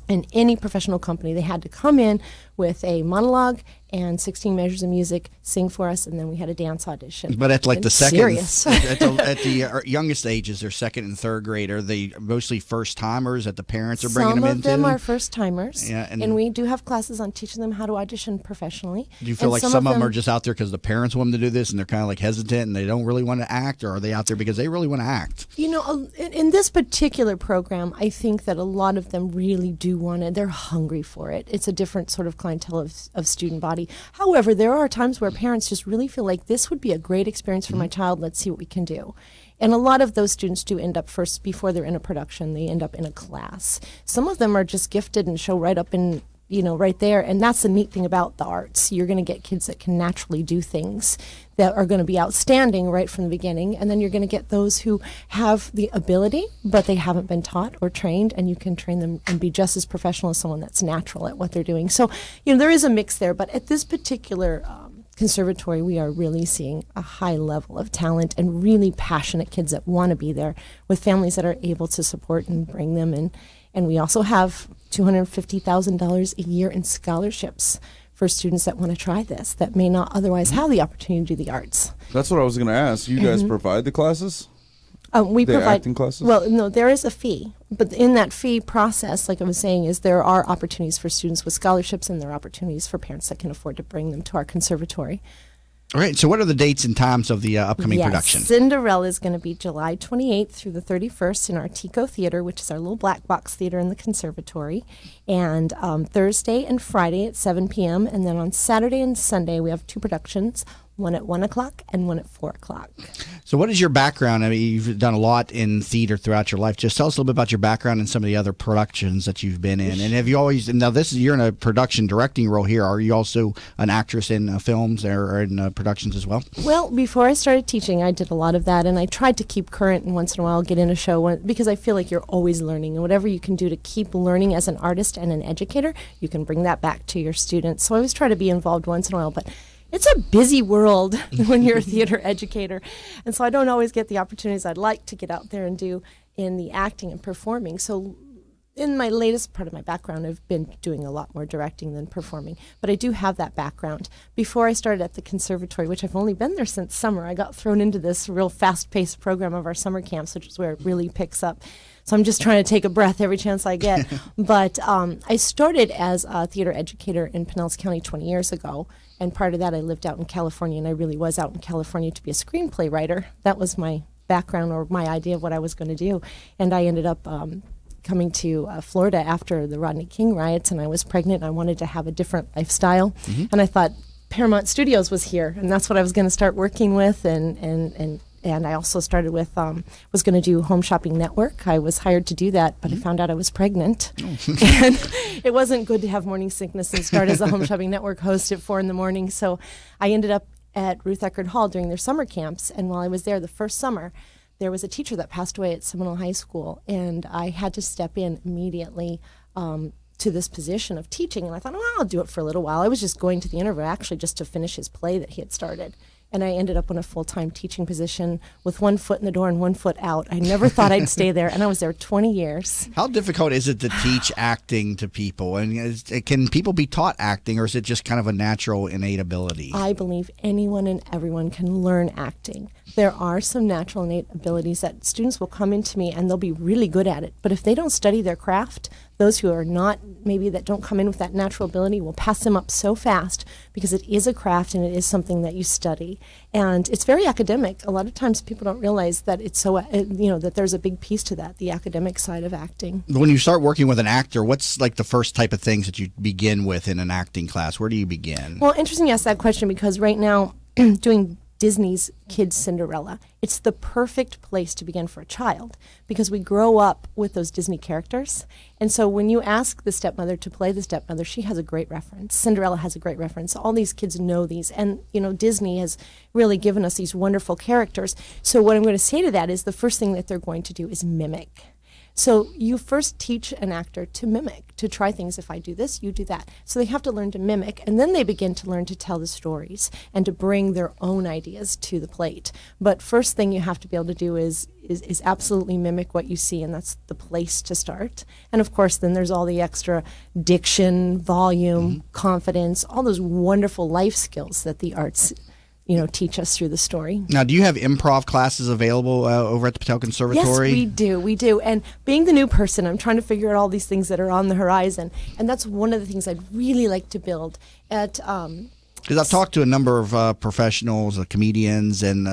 in any professional company. They had to come in with a monologue and 16 measures of music, sing for us, and then we had a dance audition. But at the second, serious. at the youngest ages, they're 2nd and 3rd grade. Are they mostly first timers that the parents are bringing them into? Some of them are first timers, yeah, and we do have classes on teaching them how to audition professionally. Do you feel like some of them are just out there because the parents want them to do this, and they're kind of hesitant and they don't really want to act, or are they out there because they really want to act? In this particular program, I think that a lot of them really do want it. They're hungry for it. It's a different sort of clientele of student body. However, there are times where parents just really feel like this would be a great experience for my child. Let's see what we can do. And a lot of those students do end up first, before they're in a production, they end up in a class. Some of them are just gifted and show right up in, right there. And that's the neat thing about the arts. You're going to get kids that can naturally do things that are going to be outstanding right from the beginning. And then you're going to get those who have the ability, but they haven't been taught or trained, and you can train them and be just as professional as someone that's natural at what they're doing. So, there is a mix there. But at this particular conservatory, we are really seeing a high level of talent and really passionate kids that want to be there, with families that are able to support and bring them in. And we also have $250,000 a year in scholarships for students that want to try this, that may not otherwise have the opportunity to do the arts. That's what I was going to ask. You guys provide the classes? We the provide acting classes? Well, no, there is a fee, but in that fee process, like I was saying, is there are opportunities for students with scholarships, and there are opportunities for parents that can afford to bring them to our conservatory. All right, so what are the dates and times of the upcoming production? Cinderella is going to be July 28th through the 31st in our Tico Theater, which is our little black box theater in the conservatory, and Thursday and Friday at 7 p.m., and then on Saturday and Sunday we have 2 productions, one at 1 o'clock and one at 4 o'clock. So what is your background? I mean, you've done a lot in theater throughout your life. Just tell us a little bit about your background and some of the other productions that you've been in. And have you always, now you're in a production directing role here. Are you also an actress in films or in productions as well? Well, before I started teaching, I did a lot of that, and I tried to keep current, and once in a while get in a show because I feel like you're always learning. And whatever you can do to keep learning as an artist and an educator, you can bring that back to your students. So I always try to be involved once in a while, but it's a busy world when you're a theater educator, and so I don't always get the opportunities I'd like to get out there and do in the acting and performing. So in my latest part of my background, I've been doing a lot more directing than performing, but I do have that background. Before I started at the conservatory, which I've only been there since summer, I got thrown into this real fast-paced program of our summer camps, which is where it really picks up. So I'm just trying to take a breath every chance I get. But I started as a theater educator in Pinellas County 20 years ago. And part of that, I lived out in California, and I really was out in California to be a screenplay writer. That was my background or my idea of what I was going to do. And I ended up coming to Florida after the Rodney King riots, and I was pregnant, and I wanted to have a different lifestyle. And I thought Paramount Studios was here, and that's what I was going to start working with. And I also started with, was going to do Home Shopping Network. I was hired to do that, but I found out I was pregnant. And it wasn't good to have morning sickness and start as a Home Shopping Network host at 4 in the morning. So I ended up at Ruth Eckerd Hall during their summer camps. And while I was there the first summer, there was a teacher that passed away at Seminole High School. And I had to step in immediately to this position of teaching. And I thought, well, I'll do it for a little while. I was just going to the interview actually just to finish his play that he had started. And I ended up in a full-time teaching position with 1 foot in the door and 1 foot out. I never thought I'd stay there, and I was there 20 years. How difficult is it to teach acting to people? And can people be taught acting, or is it just kind of a natural, innate ability? I believe anyone and everyone can learn acting. There are some natural innate abilities that students will come into me and they'll be really good at it. But if they don't study their craft, those who are not, maybe that don't come in with that natural ability will pass them up so fast because it is a craft and it is something that you study. And it's very academic. A lot of times people don't realize that it's so, that there's a big piece to that, the academic side of acting. When you start working with an actor, what's like the first type of things that you begin with in an acting class? Where do you begin? Well, interesting you ask that question because right now doing Disney's Kids Cinderella, it's the perfect place to begin for a child because we grow up with those Disney characters. And so when you ask the stepmother to play the stepmother, she has a great reference. Cinderella has a great reference. All these kids know these. And, Disney has really given us these wonderful characters. So what I'm going to say to that is the first thing that they're going to do is mimic. So you first teach an actor to mimic, to try things. If I do this, you do that. So they have to learn to mimic, and then they begin to learn to tell the stories and to bring their own ideas to the plate. But first thing you have to be able to do is absolutely mimic what you see, and that's the place to start. And of course, then there's all the extra diction, volume, confidence, all those wonderful life skills that the arts teach us through the story. Now, do you have improv classes available over at the Patel Conservatory? Yes, we do. And being the new person, I'm trying to figure out all these things that are on the horizon. And that's one of the things I'd really like to build at Because I've talked to a number of professionals, comedians, and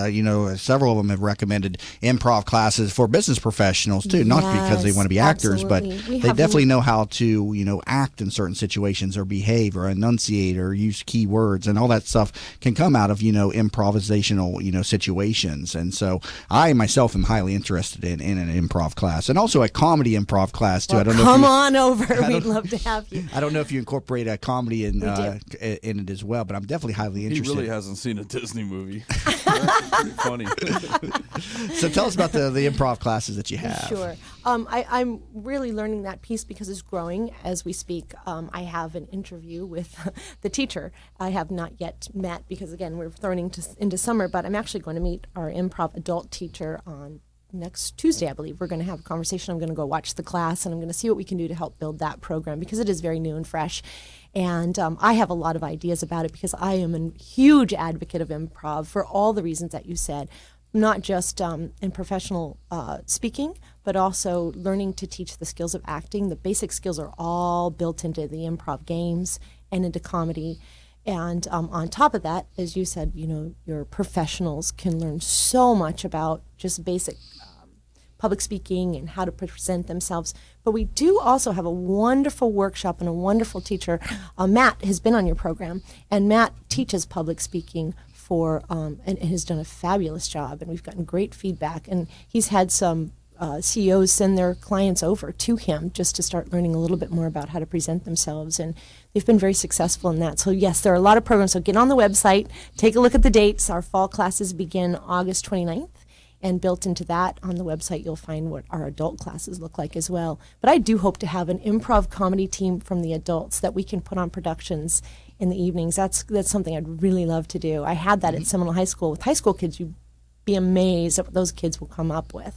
several of them have recommended improv classes for business professionals too. Not because they want to be actors, but they definitely know how to act in certain situations or behave or enunciate or use key words, and all that stuff can come out of improvisational situations. And so I myself am highly interested in an improv class, and also a comedy improv class too. Well, I don't know. Come on over. We'd love to have you. I don't know if you incorporate a comedy in it as well, but I'm definitely highly interested. He really hasn't seen a Disney movie. That's pretty funny. So tell us about the improv classes that you have. Sure. I'm really learning that piece because it's growing as we speak. I have an interview with the teacher. I have not yet met because, again, we're thrown into summer, but I'm actually going to meet our improv adult teacher on next Tuesday, I believe. We're going to have a conversation. I'm going to go watch the class, and I'm going to see what we can do to help build that program because it is very new and fresh. And I have a lot of ideas about it because I am a huge advocate of improv for all the reasons that you said, not just in professional speaking, but also learning to teach the skills of acting. The basic skills are all built into the improv games and into comedy. And on top of that, as you said, your professionals can learn so much about just basic public speaking and how to present themselves. But we do also have a wonderful workshop and a wonderful teacher. Matt has been on your program, and Matt teaches public speaking and has done a fabulous job, and we've gotten great feedback. And he's had some CEOs send their clients over to him just to start learning a little bit more about how to present themselves, and they've been very successful in that. So yes, there are a lot of programs. So get on the website, take a look at the dates. Our fall classes begin August 29th. And built into that on the website, you'll find what our adult classes look like as well. But I do hope to have an improv comedy team from the adults that we can put on productions in the evenings. That's something I'd really love to do. I had that at Seminole High School. With high school kids, you'd be amazed at what those kids will come up with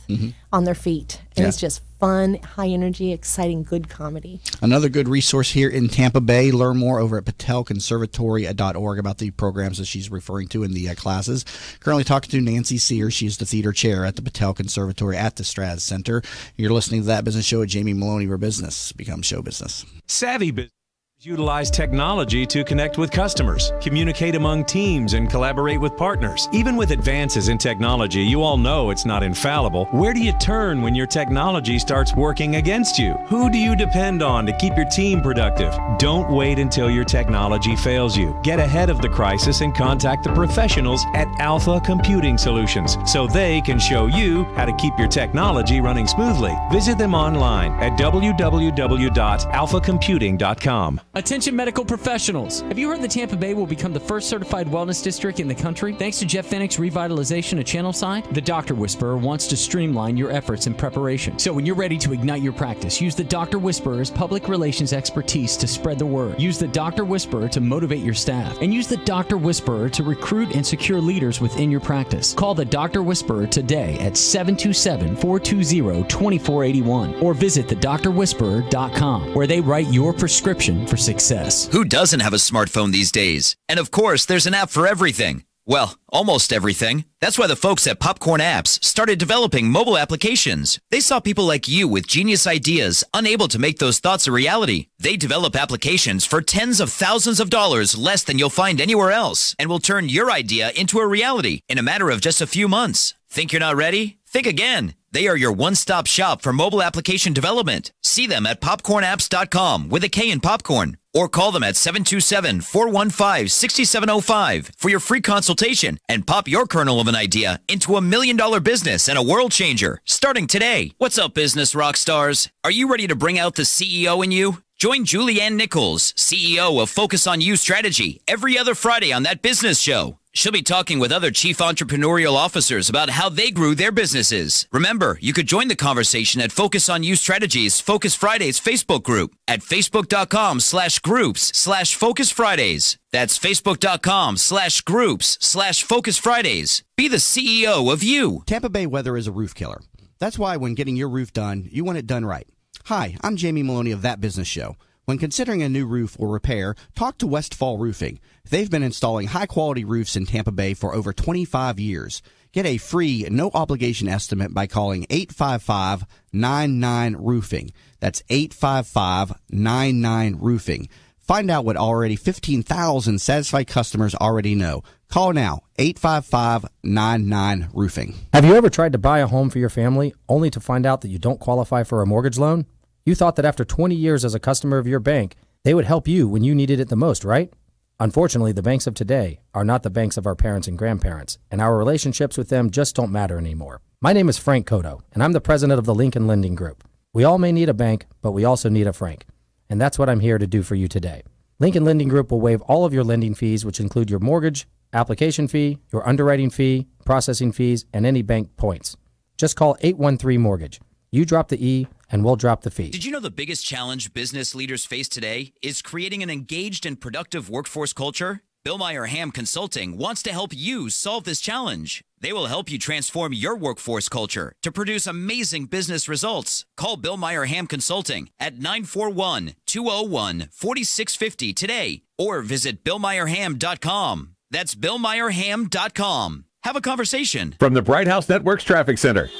on their feet. And it's just fun, high energy, exciting, good comedy. Another good resource here in Tampa Bay. Learn more over at patelconservatory.org about the programs that she's referring to in the classes. Currently talking to Nancy Sears. She's the theater chair at the Patel Conservatory at the Straz Center. You're listening to That Business Show with Jamie Maloney, where business becomes show business. Savvy business. Utilize technology to connect with customers, communicate among teams, and collaborate with partners. Even with advances in technology, you all know it's not infallible. Where do you turn when your technology starts working against you? Who do you depend on to keep your team productive? Don't wait until your technology fails you. Get ahead of the crisis and contact the professionals at Alpha Computing Solutions so they can show you how to keep your technology running smoothly. Visit them online at www.alphacomputing.com. Attention medical professionals. Have you heard that Tampa Bay will become the first certified wellness district in the country? Thanks to Jeff Fennick's revitalization of Channelside, the Doctor Whisperer wants to streamline your efforts in preparation. So when you're ready to ignite your practice, use the Doctor Whisperer's public relations expertise to spread the word. Use the Doctor Whisperer to motivate your staff. And use the Doctor Whisperer to recruit and secure leaders within your practice. Call the Doctor Whisperer today at 727-420-2481 or visit thedoctorwhisperer.com where they write your prescription for success. Who doesn't have a smartphone these days? And of course, there's an app for everything. Well, almost everything. That's why the folks at Popcorn Apps started developing mobile applications. They saw people like you with genius ideas, unable to make those thoughts a reality. They develop applications for tens of thousands of dollars less than you'll find anywhere else, and will turn your idea into a reality in a matter of just a few months. Think you're not ready? Think again. They are your one-stop shop for mobile application development. See them at popcornapps.com with a K in popcorn, or call them at 727-415-6705 for your free consultation and pop your kernel of an idea into $1 million business and a world changer starting today. What's up, business rock stars? Are you ready to bring out the CEO in you? Join Julianne Nichols, CEO of Focus on You Strategy, every other Friday on That Business Show. She'll be talking with other chief entrepreneurial officers about how they grew their businesses. Remember, you could join the conversation at Focus on You Strategies Focus Fridays Facebook group at facebook.com/groups/Focus Fridays. That's facebook.com/groups/Focus Fridays. Be the CEO of you. Tampa Bay weather is a roof killer. That's why when getting your roof done, you want it done right. Hi, I'm Jamie Maloney of That Business Show. When considering a new roof or repair, talk to Westfall Roofing. They've been installing high-quality roofs in Tampa Bay for over 25 years. Get a free, no-obligation estimate by calling 855-99-ROOFING. That's 855-99-ROOFING. Find out what already 15,000 satisfied customers already know. Call now, 855-99-ROOFING. Have you ever tried to buy a home for your family only to find out that you don't qualify for a mortgage loan? You thought that after 20 years as a customer of your bank, they would help you when you needed it the most, right? Unfortunately, the banks of today are not the banks of our parents and grandparents, and our relationships with them just don't matter anymore. My name is Frank Cotto, and I'm the president of the Lincoln Lending Group. We all may need a bank, but we also need a Frank, and that's what I'm here to do for you today. Lincoln Lending Group will waive all of your lending fees, which include your mortgage, application fee, your underwriting fee, processing fees, and any bank points. Just call 813-MORTGAGE. You drop the E, and we'll drop the fee. Did you know the biggest challenge business leaders face today is creating an engaged and productive workforce culture? Bill Meyer Ham Consulting wants to help you solve this challenge. They will help you transform your workforce culture to produce amazing business results. Call Bill Meyer Ham Consulting at 941-201-4650 today or visit BillMeyerHam.com. That's BillMeyerHam.com. Have a conversation. From the Bright House Networks Traffic Center.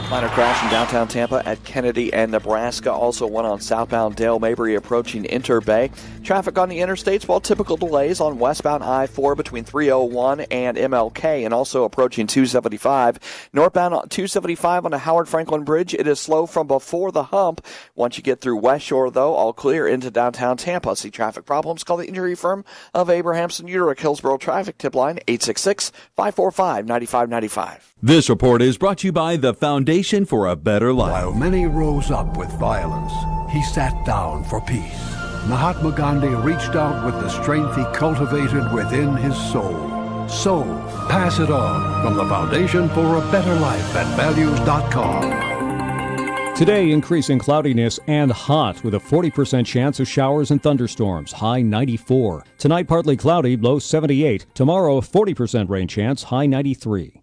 Minor crash in downtown Tampa at Kennedy and Nebraska. Also one on southbound Dale Mabry approaching Interbay. Traffic on the interstates, while typical delays on westbound I-4 between 301 and MLK, and also approaching 275. Northbound 275 on the Howard Franklin Bridge, it is slow from before the hump. Once you get through West Shore, though, all clear into downtown Tampa. See traffic problems? Call the injury firm of Abrahamson Uterick. Hillsborough Traffic Tip Line 866-545-9595. This report is brought to you by the Foundation for a Better Life. While many rose up with violence, he sat down for peace. Mahatma Gandhi reached out with the strength he cultivated within his soul. So, pass it on from the Foundation for a Better Life at values.com. Today, increasing cloudiness and hot with a 40% chance of showers and thunderstorms, high 94. Tonight, partly cloudy, low 78. Tomorrow, 40% rain chance, high 93.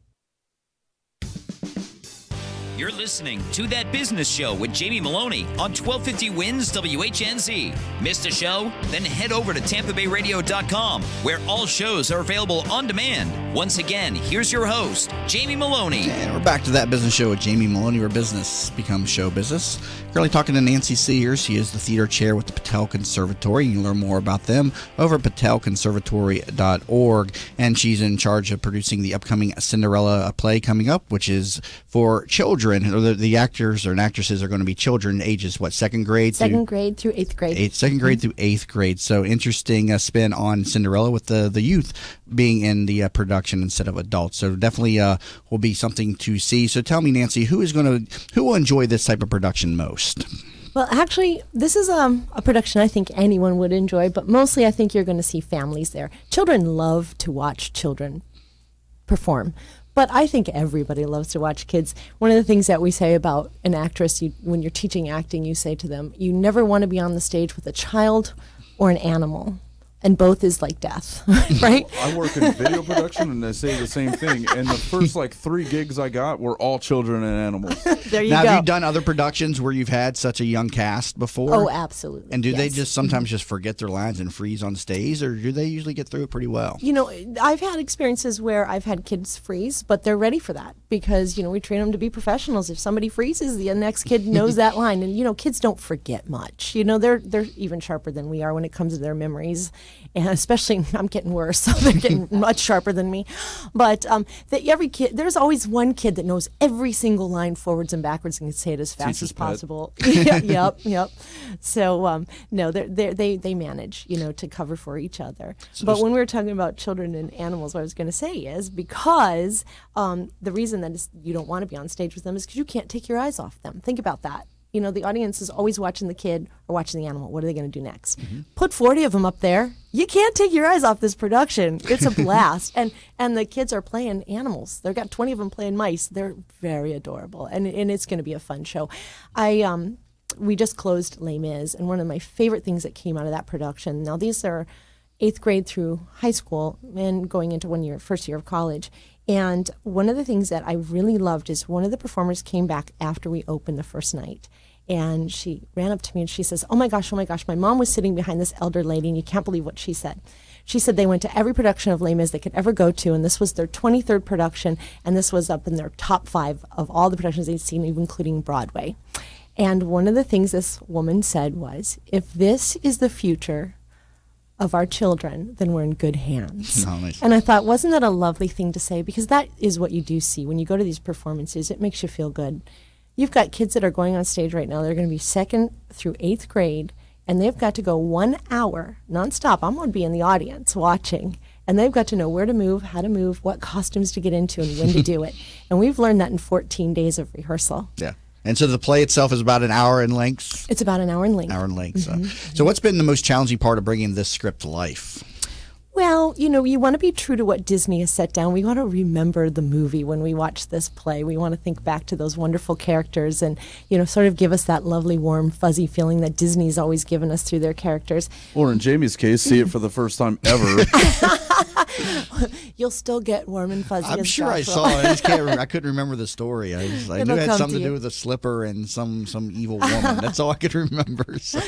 You're listening to That Business Show with Jamie Maloney on 1250 Wins WHNZ. Missed a show? Then head over to TampaBayRadio.com, where all shows are available on demand. Once again, here's your host, Jamie Maloney. And we're back to That Business Show with Jamie Maloney, where business becomes show business. Currently talking to Nancy Sears. She is the theater chair with the Patel Conservatory. You can learn more about them over at patelconservatory.org. And she's in charge of producing the upcoming Cinderella play coming up, which is for children. The actors and actresses are going to be children, ages what, second grade? Second grade through eighth grade. Second grade through eighth grade. So interesting spin on Cinderella with the youth being in the production instead of adults. So definitely will be something to see. So tell me, Nancy, who will enjoy this type of production most? Well, actually, this is a production I think anyone would enjoy, but mostly I think you're going to see families there. Children love to watch children perform. But I think everybody loves to watch kids. One of the things that we say about an actress, when you're teaching acting, you say to them, you never want to be on the stage with a child or an animal. And both is like death, right? I work in video production, and they say the same thing. And the first 3 gigs I got were all children and animals. There you now, go. have you done other productions where you've had such a young cast before? Oh, absolutely. And do they just sometimes just forget their lines and freeze on stage, or do they usually get through it pretty well? You know, I've had experiences where I've had kids freeze, but they're ready for that because, we train them to be professionals. If somebody freezes, the next kid knows that line. And, kids don't forget much. They're even sharper than we are when it comes to their memories. And especially, I'm getting worse, so they're getting much sharper than me. But every kid, there's always one kid that knows every single line forwards and backwards and can say it as fast as possible. Yep. So no, they manage, to cover for each other. But when we were talking about children and animals, what I was going to say is because the reason that you don't want to be on stage with them is because you can't take your eyes off them. Think about that. The audience is always watching the kid or watching the animal. What are they going to do next? Mm-hmm. Put 40 of them up there. You can't take your eyes off this production. It's a blast. and the kids are playing animals. They've got 20 of them playing mice. They're very adorable. And it's going to be a fun show. We just closed Les Mis, and one of my favorite things that came out of that production, now these are 8th grade through high school and going into first year of college. And one of the things that I really loved is one of the performers came back after we opened the first night. And she ran up to me and she says, oh my gosh, my mom was sitting behind this elder lady and you can't believe what she said. She said they went to every production of Les Mis they could ever go to, and this was their 23rd production, and this was up in their top 5 of all the productions they'd seen, even including Broadway. And one of the things this woman said was, if this is the future of our children, then we're in good hands. Oh, nice. And I thought, wasn't that a lovely thing to say? Because that is what you do see when you go to these performances. It makes you feel good. You've got kids that are going on stage right now. They're going to be 2nd through 8th grade, and they've got to go 1 hour nonstop. I'm going to be in the audience watching, and they've got to know where to move, how to move, what costumes to get into, and when to do it. And we've learned that in 14 days of rehearsal. Yeah. And so the play itself is about an hour in length? It's about an hour in length. Mm-hmm. So what's been the most challenging part of bringing this script to life? Well, you want to be true to what Disney has set down. We want to remember the movie when we watch this play. We want to think back to those wonderful characters and, sort of give us that lovely, warm, fuzzy feeling that Disney's always given us through their characters. Or in Jamie's case, see it for the first time ever. You'll still get warm and fuzzy. I'm as sure I Joshua. saw it. I just can't I couldn't remember the story. I knew it had come something to to do you. with a slipper and some evil woman. That's all I could remember. So.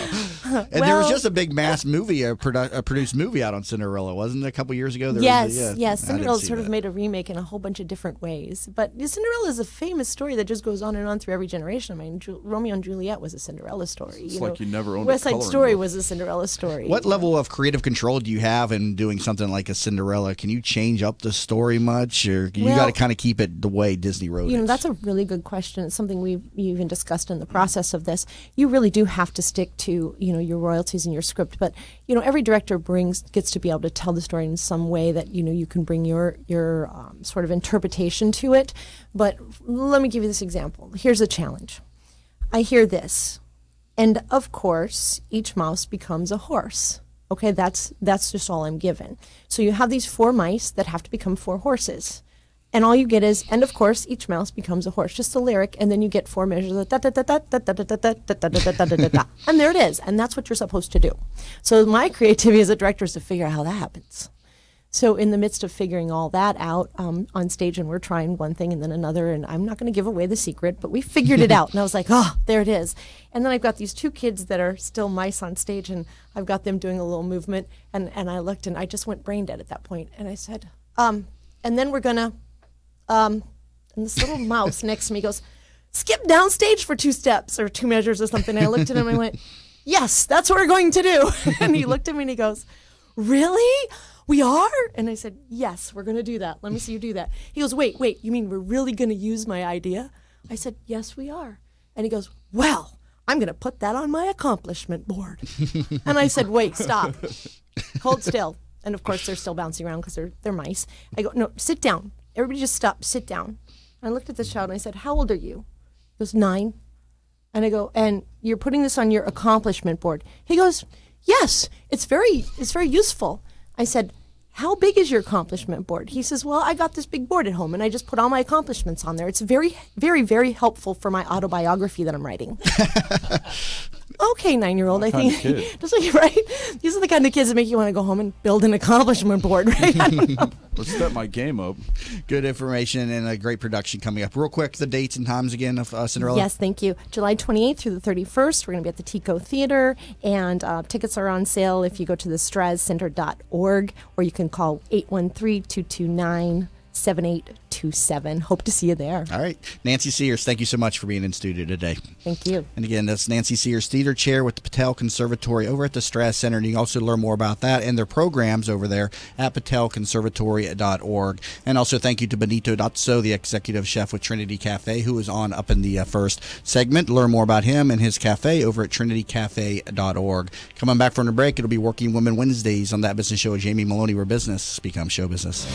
And there was just a big mass movie, a produced movie out on Cinderella, wasn't it, a couple years ago? Yes. Cinderella sort of made a remake in a whole bunch of different ways. But Cinderella is a famous story that just goes on and on through every generation. I mean, Romeo and Juliet was a Cinderella story. It's like you never owned West a Side coloring Story book. was a Cinderella story. What level of creative control do you have in doing something like a Cinderella? Can you change up the story much, or you got to kind of keep it the way Disney wrote it? That's a really good question. It's something we even discussed in the process of this. You really do have to stick to your royalties and your script, but every director gets to be able to tell the story in some way that you can bring your sort of interpretation to it. But let me give you this example. Here's a challenge. I hear this, and of course, each mouse becomes a horse. Okay, that's just all I'm given. So you have these 4 mice that have to become 4 horses. And all you get is, and of course, each mouse becomes a horse, just a lyric, and then you get 4 measures of da-da-da-da-da-da-da-da-da-da-da-da-da-da, and there it is, and that's what you're supposed to do. So my creativity as a director is to figure out how that happens. So in the midst of figuring all that out on stage, and we're trying one thing and then another, and I'm not going to give away the secret, but we figured it out, and I was like, oh, there it is. And then I've got these 2 kids that are still mice on stage, and I've got them doing a little movement, and I looked, and I just went brain dead at that point, and I said, and then we're going to, and this little mouse next to me goes, skip downstage for 2 steps or 2 measures or something. And I looked at him and I went, yes, that's what we're going to do. And he looked at me and he goes, really? We are? And I said, yes, we're going to do that. Let me see you do that. He goes, wait, you mean we're really going to use my idea? I said, yes, we are. And he goes, well, I'm going to put that on my accomplishment board. And I said, wait, stop. Hold still. And of course, they're still bouncing around because they're mice. I go, no, sit down. Everybody just stop, sit down. I looked at the child and I said, how old are you? He goes, 9. And I go, and you're putting this on your accomplishment board? He goes, yes, it's very useful. I said, how big is your accomplishment board? He says, well, I got this big board at home and I just put all my accomplishments on there. It's very, very, very helpful for my autobiography that I'm writing. Okay, 9-year-old, I think. Just like, right? These are the kind of kids that make you want to go home and build an accomplishment board, right? I don't know. Let's step my game up. Good information and a great production coming up. Real quick, the dates and times again of Cinderella. Yes, thank you. July 28th through the 31st, we're going to be at the Tico Theater, and tickets are on sale if you go to the strazcenter.org, or you can call 813-229-7827. Hope to see you there. All right. Nancy Sears, thank you so much for being in studio today. Thank you. And again, that's Nancy Sears, theater chair with the Patel Conservatory over at the Straz Center. And you can also learn more about that and their programs over there at patelconservatory.org. And also thank you to Benito Dazzo, the executive chef with Trinity Cafe, who was on up in the first segment. Learn more about him and his cafe over at trinitycafe.org. Coming back from the break, it'll be Working Women Wednesdays on That Business Show with Jamie Maloney, where business becomes show business.